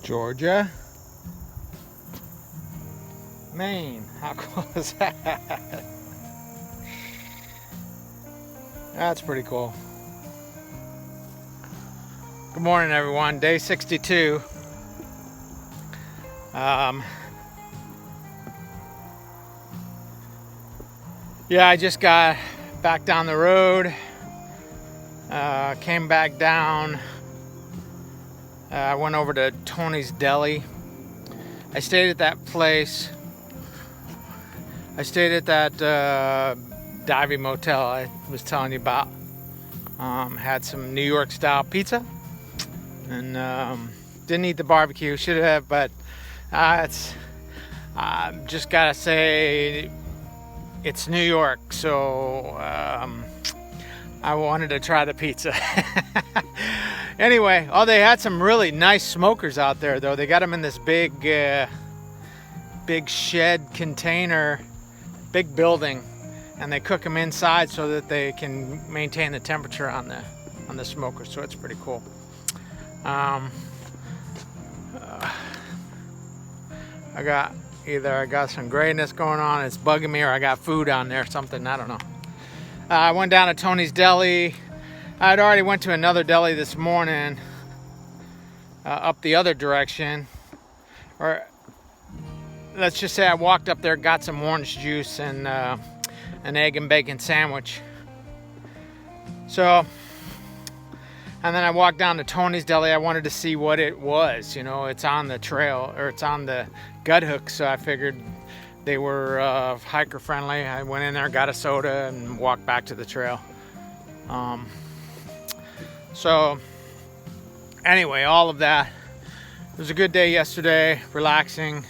Georgia, Maine. How cool is that? That's pretty cool. Good morning, everyone. Day 62. Yeah, I just got back down the road. Came back down. I went over to Tony's Deli. I stayed at that place. I stayed at that diving motel I was telling you about. Had some New York style pizza and didn't eat the barbecue. Should have, but it's just gotta say it's New York, so I wanted to try the pizza. Anyway, they had some really nice smokers out there, though. They got them in this big shed container, big building, and they cook them inside so that they can maintain the temperature on the smoker. So it's pretty cool. I got some grayness going on, it's bugging me, or I got food on there, something, I don't know. I went down to Tony's Deli. I'd already went to another deli this morning, up the other direction, or let's just say I walked up there, got some orange juice and an egg and bacon sandwich. So, and then I walked down to Tony's Deli. I wanted to see what it was. You know, it's on the trail, or it's on the gut hook, so I figured they were hiker friendly. I went in there, got a soda, and walked back to the trail. So anyway, all of that. It was a good day yesterday, relaxing.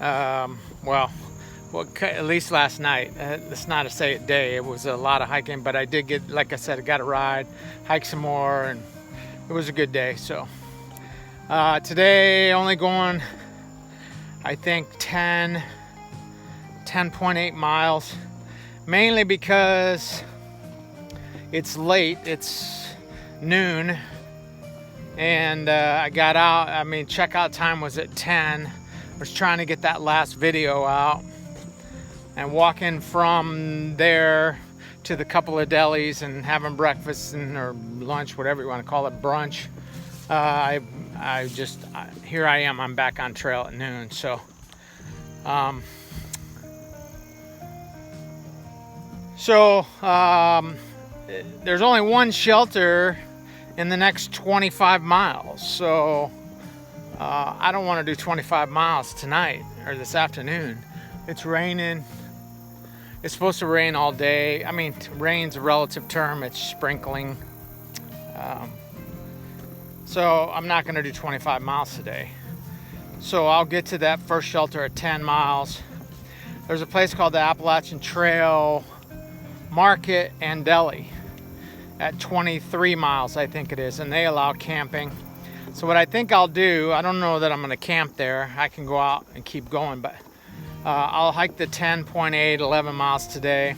Well, at least last night. It's not a day. It was a lot of hiking, but I did get, like I said, I got a ride, hike some more, and it was a good day. So today only going, I think 10.8 miles, mainly because it's late. It's noon, and I got out. I mean, checkout time was at 10. I was trying to get that last video out, and walking from there to the couple of delis and having breakfast or lunch, whatever you want to call it, brunch. Here I am. I'm back on trail at noon. So, there's only one shelter in the next 25 miles. So I don't want to do 25 miles tonight or this afternoon. It's raining. It's supposed to rain all day. I mean, rain's a relative term. It's sprinkling. So I'm not going to do 25 miles today. So I'll get to that first shelter at 10 miles. There's a place called the Appalachian Trail Market and Deli at 23 miles, I think it is, and they allow camping. So what I think I'll do, I don't know that I'm going to camp there. I can go out and keep going, but I'll hike the 10.8, 11 miles today.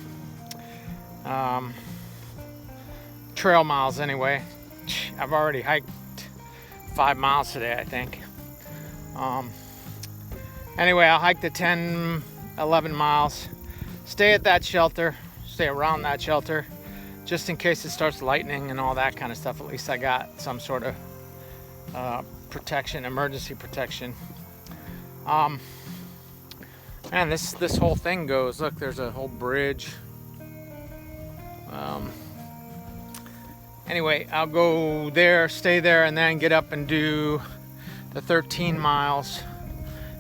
Trail miles anyway. I've already hiked 5 miles today, I think. Anyway, I'll hike the 10, 11 miles. Stay at that shelter. Stay around that shelter. Just in case it starts lightning and all that kind of stuff. At least I got some sort of protection, emergency protection. Man, this whole thing goes. Look, there's a whole bridge. Anyway, I'll go there, stay there, and then get up and do the 13 miles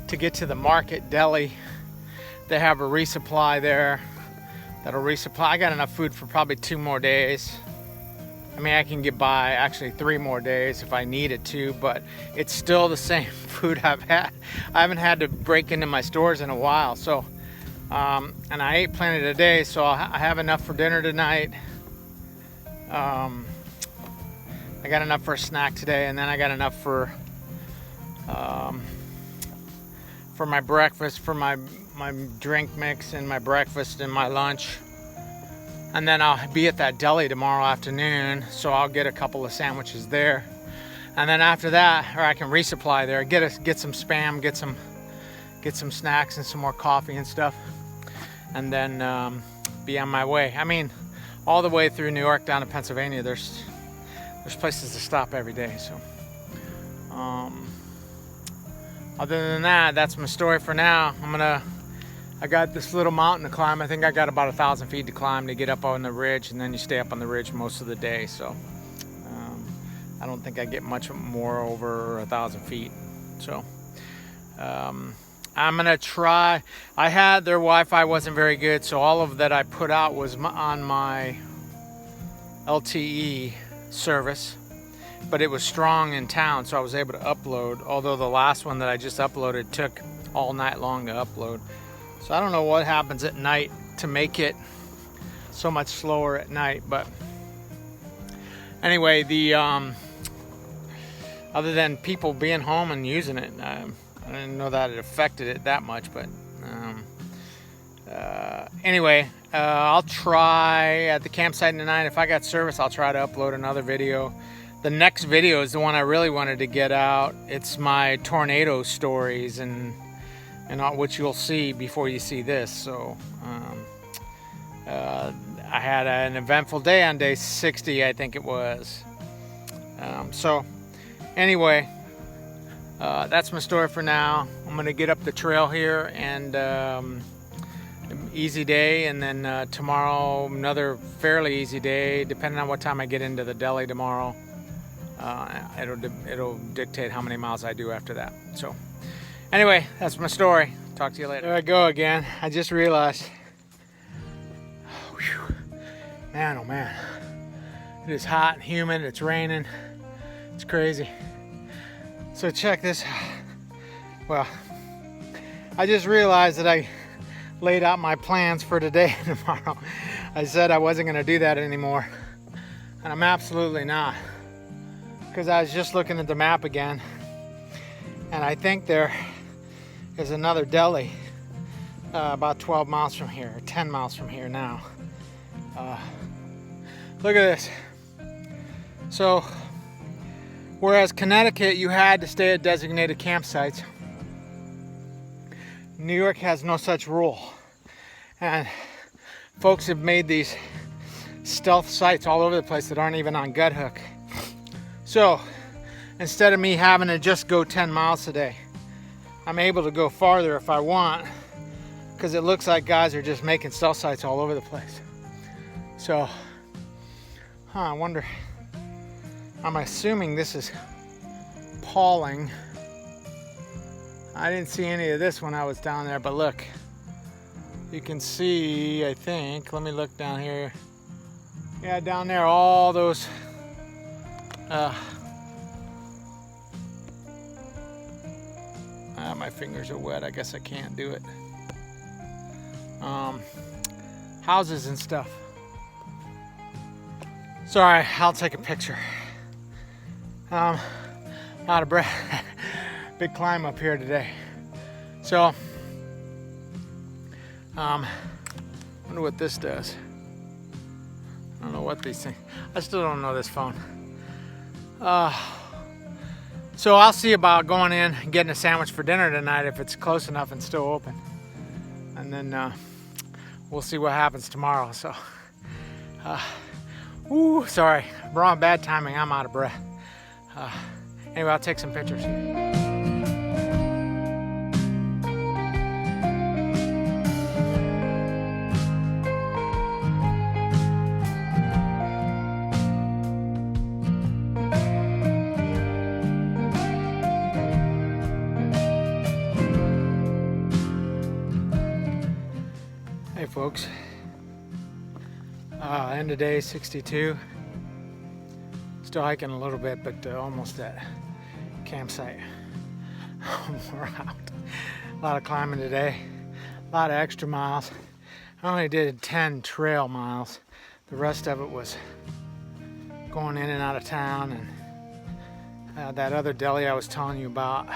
to get to the Market Deli. They have a resupply there. That'll resupply. I got enough food for probably 2 more days. I mean, I can get by actually 3 more days if I needed to, but it's still the same food I've had. I haven't had to break into my stores in a while. So, and I ate plenty today, so I have enough for dinner tonight. I got enough for a snack today, and then I got enough for my breakfast, for my drink mix and my breakfast and my lunch. And then I'll be at that deli tomorrow afternoon, so I'll get a couple of sandwiches there. And then after that, or I can resupply there, get some spam, get some snacks and some more coffee and stuff, and then be on my way. I mean, all the way through New York down to Pennsylvania, there's places to stop every day. So other than that, that's my story for now. I got this little mountain to climb. I think I got about 1,000 feet to climb to get up on the ridge, and then you stay up on the ridge most of the day. So I don't think I get much more over 1,000 feet. So I'm gonna try. Their Wi-Fi wasn't very good, so all of that I put out was on my LTE service, but it was strong in town, so I was able to upload, although the last one that I just uploaded took all night long to upload. So I don't know what happens at night to make it so much slower at night, but anyway, other than people being home and using it, I didn't know that it affected it that much, but anyway, I'll try at the campsite tonight. If I got service, I'll try to upload another video. The next video is the one I really wanted to get out. It's my tornado stories and which you'll see before you see this. So I had an eventful day on day 60, I think it was. So anyway, that's my story for now. I'm gonna get up the trail here, and easy day, and then tomorrow another fairly easy day, depending on what time I get into the deli tomorrow. It'll dictate how many miles I do after that. So anyway, that's my story. Talk to you later. There I go again. I just realized, whew, man, oh man, it is hot and humid. It's raining. It's crazy. So check this out. Well, I just realized that I laid out my plans for today and tomorrow. I said I wasn't going to do that anymore, and I'm absolutely not, because I was just looking at the map again, and I think there is another deli about 12 miles from here, or 10 miles from here now. Look at this. So whereas Connecticut, you had to stay at designated campsites, New York has no such rule. And folks have made these stealth sites all over the place that aren't even on gut hook. So instead of me having to just go 10 miles a day, I'm able to go farther if I want, because it looks like guys are just making stealth sites all over the place. So, I wonder, I'm assuming this is Pauling. I didn't see any of this when I was down there, but look, you can see, I think, let me look down here. Yeah, down there, all those my fingers are wet. I guess I can't do it. Houses and stuff. Sorry, I'll take a picture. Out of breath. Big climb up here today. So, wonder what this does. I don't know what these things. I still don't know this phone. So I'll see about going in and getting a sandwich for dinner tonight if it's close enough and still open. And then we'll see what happens tomorrow. So, sorry, wrong, bad timing. I'm out of breath. Anyway, I'll take some pictures. Hey folks, end of day 62. Still hiking a little bit, but almost at campsite. We're out. A lot of climbing today, a lot of extra miles. I only did 10 trail miles. The rest of it was going in and out of town, and that other deli I was telling you about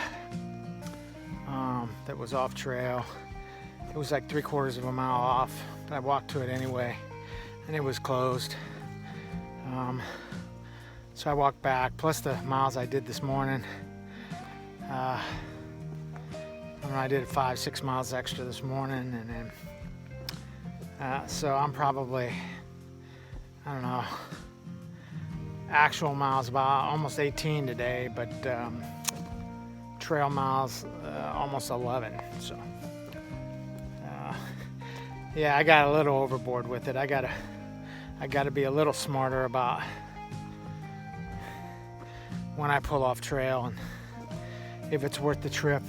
that was off trail. It was like 3/4 of a mile off, but I walked to it anyway, and it was closed. So I walked back, plus the miles I did this morning. I don't know, I did 5-6 miles extra this morning, and then so I'm probably, I don't know, actual miles about almost 18 today, but trail miles almost 11. So yeah, I got a little overboard with it. I gotta be a little smarter about when I pull off trail and if it's worth the trip,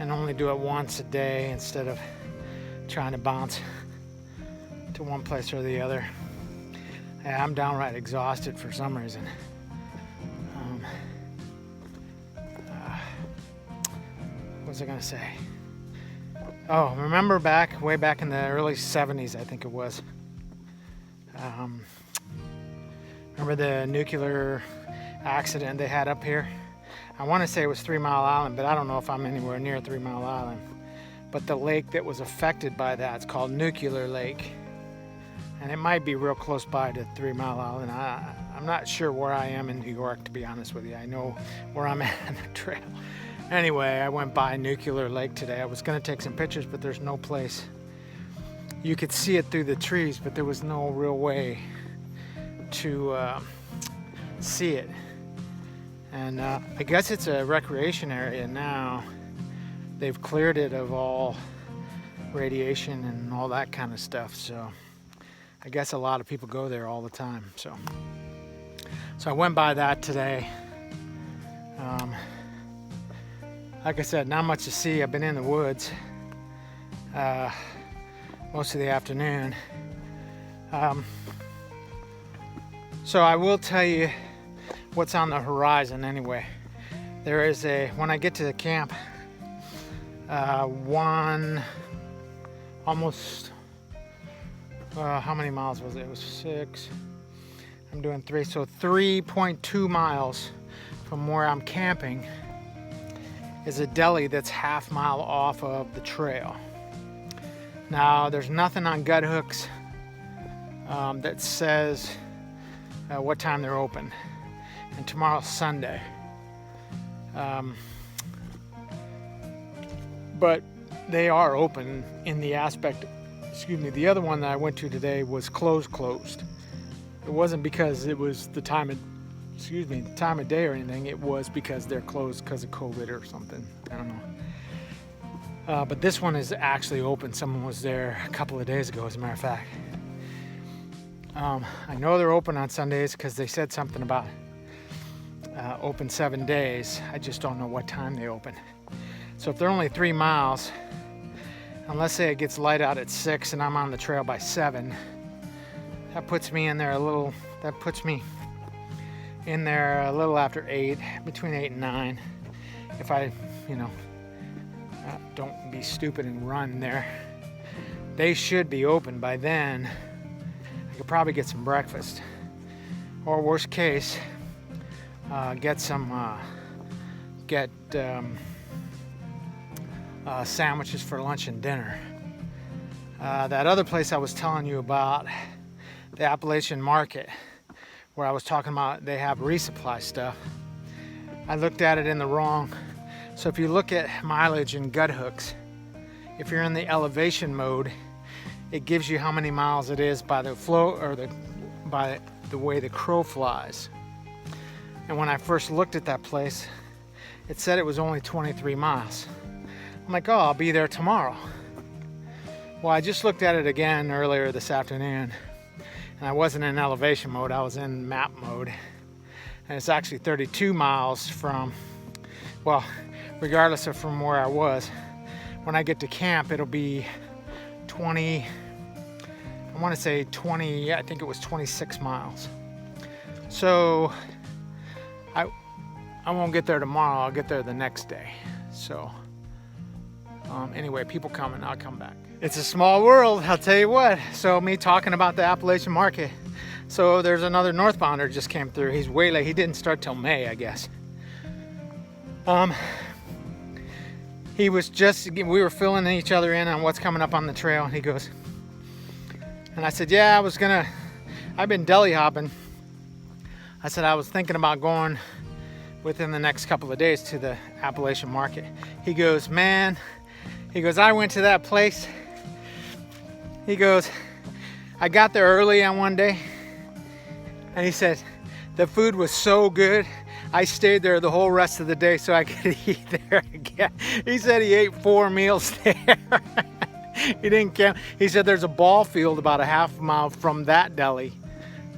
and only do it once a day instead of trying to bounce to one place or the other. Yeah, I'm downright exhausted for some reason. What was I gonna say? Oh, remember way back in the early 70s, I think it was. Remember the nuclear accident they had up here? I want to say it was 3 Mile Island, but I don't know if I'm anywhere near 3 Mile Island. But the lake that was affected by that, it's called Nuclear Lake. And it might be real close by to 3 Mile Island. I'm not sure where I am in New York, to be honest with you. I know where I'm at on the trail. Anyway, I went by Nuclear Lake today. I was going to take some pictures, but there's no place. You could see it through the trees, but there was no real way to see it. And I guess it's a recreation area now. They've cleared it of all radiation and all that kind of stuff. So I guess a lot of people go there all the time. So I went by that today. Like I said, not much to see. I've been in the woods most of the afternoon. So I will tell you what's on the horizon anyway. There is when I get to the camp, how many miles was it? It was 6. I'm doing 3, so 3.2 miles from where I'm camping is a deli that's half mile off of the trail. Now, there's nothing on gut hooks that says what time they're open. And tomorrow's Sunday. But they are open in the aspect, the other one that I went to today was closed. It wasn't because it was the time of day or anything. It was because they're closed because of COVID or something. I don't know. But this one is actually open. Someone was there a couple of days ago, as a matter of fact. I know they're open on Sundays because they said something about open 7 days. I just don't know what time they open. So if they're only 3 miles, and let's say it gets light out at 6 and I'm on the trail by 7, that puts me in there a little after 8, between 8 and 9. If I, don't be stupid and run there. They should be open by then. I could probably get some breakfast, or worst case, get sandwiches for lunch and dinner. That other place I was telling you about, the Appalachian Market, where I was talking about they have resupply stuff, I looked at it in the wrong. So if you look at mileage and gut hooks, if you're in the elevation mode, it gives you how many miles it is by the flow, or by the way the crow flies. And when I first looked at that place, it said it was only 23 miles. I'm like, oh, I'll be there tomorrow. Well, I just looked at it again earlier this afternoon, and I wasn't in elevation mode, I was in map mode. And it's actually 32 miles from, well, regardless of from where I was. When I get to camp, it'll be 20, I want to say 20, I think it was 26 miles. So I won't get there tomorrow, I'll get there the next day. So anyway, people coming, I'll come back. It's a small world, I'll tell you what. So me talking about the Appalachian Market. So there's another northbounder just came through. He's way late. He didn't start till May, I guess. He was we were filling each other in on what's coming up on the trail, and he goes, and I said, yeah, I've been deli hopping. I said I was thinking about going within the next couple of days to the Appalachian market. He goes, man, he goes, I went to that place. He goes, I got there early on one day, and he said, the food was so good, I stayed there the whole rest of the day so I could eat there again. He said he ate 4 meals there. He didn't count. He said there's a ball field about a half mile from that deli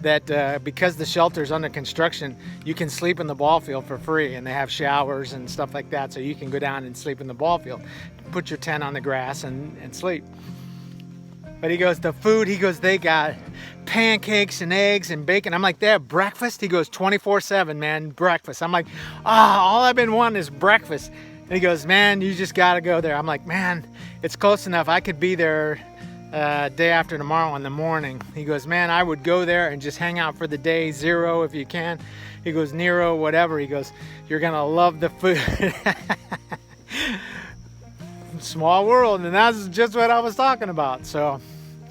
that because the shelter's under construction, you can sleep in the ball field for free, and they have showers and stuff like that, so you can go down and sleep in the ball field. Put your tent on the grass and sleep. But he goes, the food, he goes, they got pancakes and eggs and bacon. I'm like, they have breakfast? He goes, 24/7, man, breakfast. I'm like, all I've been wanting is breakfast. And he goes, man, you just got to go there. I'm like, man, it's close enough. I could be there day after tomorrow in the morning. He goes, man, I would go there and just hang out for the day, 0 if you can. He goes, Nero, whatever. He goes, you're going to love the food. Small world, and that's just what I was talking about. So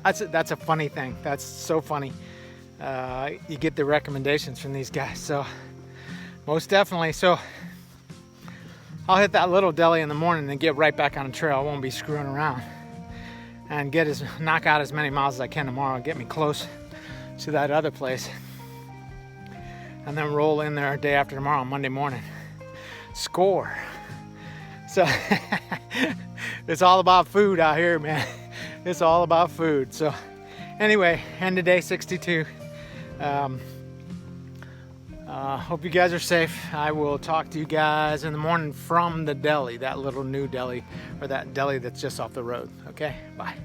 that's a funny thing. That's so funny. You get the recommendations from these guys. So most definitely. So I'll hit that little deli in the morning and get right back on the trail. I won't be screwing around, and knock out as many miles as I can tomorrow and get me close to that other place, and then roll in there day after tomorrow, Monday morning. Score. So it's all about food out here, man. It's all about food. So anyway, end of day 62. Hope you guys are safe. I will talk to you guys in the morning from the deli, that little new deli, or that deli that's just off the road. Okay, bye.